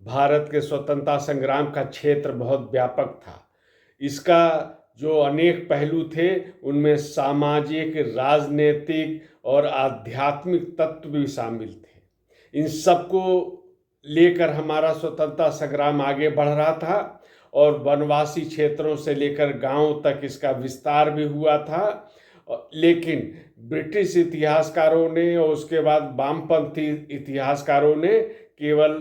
भारत के स्वतंत्रता संग्राम का क्षेत्र बहुत व्यापक था। इसका जो अनेक पहलू थे उनमें सामाजिक, राजनीतिक और आध्यात्मिक तत्व भी शामिल थे। इन सबको लेकर हमारा स्वतंत्रता संग्राम आगे बढ़ रहा था और वनवासी क्षेत्रों से लेकर गांवों तक इसका विस्तार भी हुआ था। लेकिन ब्रिटिश इतिहासकारों ने और उसके बाद वामपंथी इतिहासकारों ने केवल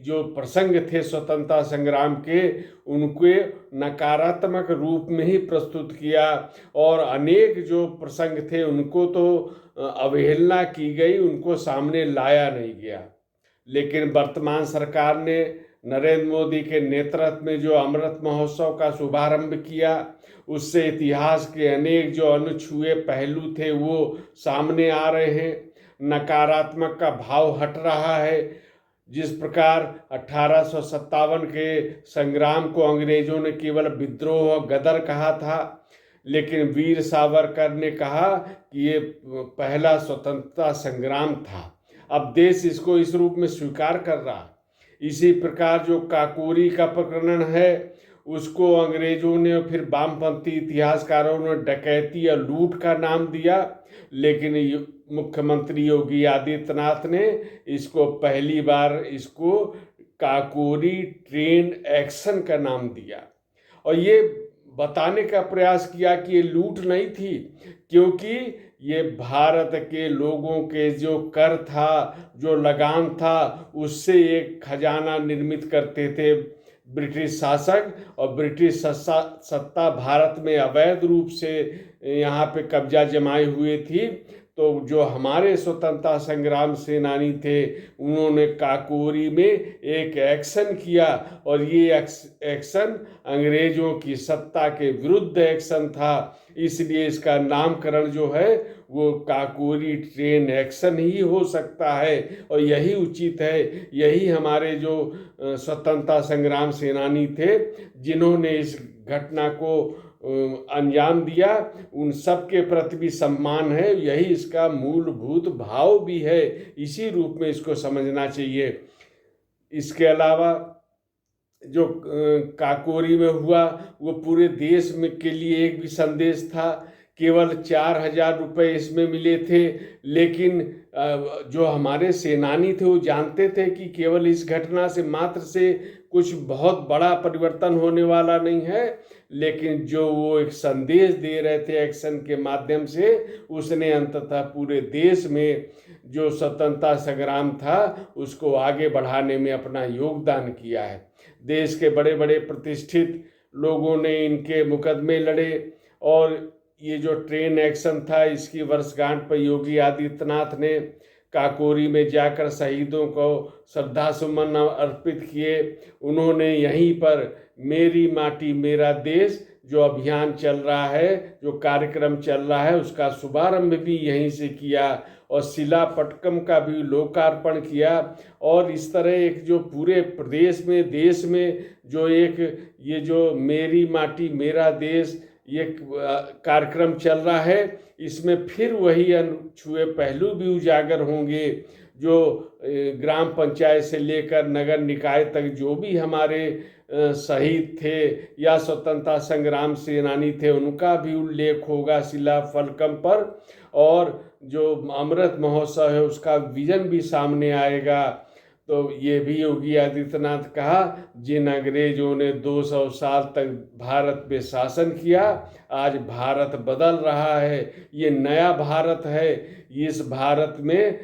जो प्रसंग थे स्वतंत्रता संग्राम के उनके नकारात्मक रूप में ही प्रस्तुत किया और अनेक जो प्रसंग थे उनको तो अवहेलना की गई, उनको सामने लाया नहीं गया। लेकिन वर्तमान सरकार ने नरेंद्र मोदी के नेतृत्व में जो अमृत महोत्सव का शुभारंभ किया, उससे इतिहास के अनेक जो अनछुए पहलू थे वो सामने आ रहे हैं। नकारात्मक का भाव हट रहा है। जिस प्रकार 1857 के संग्राम को अंग्रेजों ने केवल विद्रोह और गदर कहा था, लेकिन वीर सावरकर ने कहा कि ये पहला स्वतंत्रता संग्राम था। अब देश इसको इस रूप में स्वीकार कर रहा। इसी प्रकार जो काकोरी का प्रकरण है उसको अंग्रेजों ने फिर वामपंथी इतिहासकारों ने डकैती या लूट का नाम दिया, लेकिन मुख्यमंत्री योगी आदित्यनाथ ने इसको पहली बार इसको काकोरी ट्रेन एक्शन का नाम दिया और ये बताने का प्रयास किया कि ये लूट नहीं थी, क्योंकि ये भारत के लोगों के जो कर था, जो लगान था, उससे एक खजाना निर्मित करते थे ब्रिटिश शासक। और ब्रिटिश सत्ता भारत में अवैध रूप से यहाँ पे कब्जा जमाए हुए थी। तो जो हमारे स्वतंत्रता संग्राम सेनानी थे उन्होंने काकोरी में एक एक्शन किया और ये एक्शन अंग्रेजों की सत्ता के विरुद्ध एक्शन था। इसलिए इसका नामकरण जो है वो काकोरी ट्रेन एक्शन ही हो सकता है और यही उचित है। यही हमारे जो स्वतंत्रता संग्राम सेनानी थे जिन्होंने इस घटना को अंजाम दिया, उन सब के प्रति भी सम्मान है। यही इसका मूलभूत भाव भी है। इसी रूप में इसको समझना चाहिए। इसके अलावा जो काकोरी में हुआ वो पूरे देश में के लिए एक भी संदेश था। केवल 4,000 रुपये इसमें मिले थे, लेकिन जो हमारे सेनानी थे वो जानते थे कि केवल इस घटना से मात्र से कुछ बहुत बड़ा परिवर्तन होने वाला नहीं है, लेकिन जो वो एक संदेश दे रहे थे एक्शन के माध्यम से, उसने अंततः पूरे देश में जो स्वतंत्रता संग्राम था उसको आगे बढ़ाने में अपना योगदान किया है। देश के बड़े बड़े प्रतिष्ठित लोगों ने इनके मुकदमे लड़े और ये जो ट्रेन एक्शन था इसकी वर्षगांठ पर योगी आदित्यनाथ ने काकोरी में जाकर शहीदों को श्रद्धा सुमन अर्पित किए। उन्होंने यहीं पर मेरी माटी मेरा देश जो अभियान चल रहा है, जो कार्यक्रम चल रहा है, उसका शुभारंभ भी यहीं से किया और शिला पट्टकम का भी लोकार्पण किया। और इस तरह एक जो पूरे प्रदेश में, देश में जो एक ये जो मेरी माटी मेरा देश ये कार्यक्रम चल रहा है, इसमें फिर वही अनछुए पहलू भी उजागर होंगे। जो ग्राम पंचायत से लेकर नगर निकाय तक जो भी हमारे शहीद थे या स्वतंत्रता संग्राम सेनानी थे उनका भी उल्लेख होगा शिला फलकम पर। और जो अमृत महोत्सव है उसका विजन भी सामने आएगा। तो ये भी योगी आदित्यनाथ कहा, जिन अंग्रेजों ने 200 साल तक भारत पे शासन किया, आज भारत बदल रहा है। ये नया भारत है। इस भारत में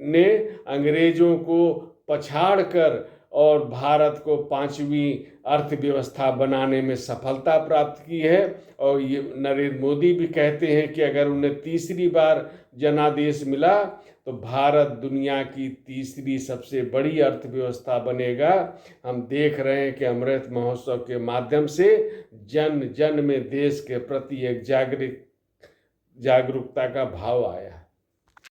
ने अंग्रेजों को पछाड़ कर और भारत को 5वीं अर्थव्यवस्था बनाने में सफलता प्राप्त की है। और ये नरेंद्र मोदी भी कहते हैं कि अगर उन्हें तीसरी बार जनादेश मिला तो भारत दुनिया की तीसरी सबसे बड़ी अर्थव्यवस्था बनेगा। हम देख रहे हैं कि अमृत महोत्सव के माध्यम से जन जन में देश के प्रति एक जागरूकता का भाव आया।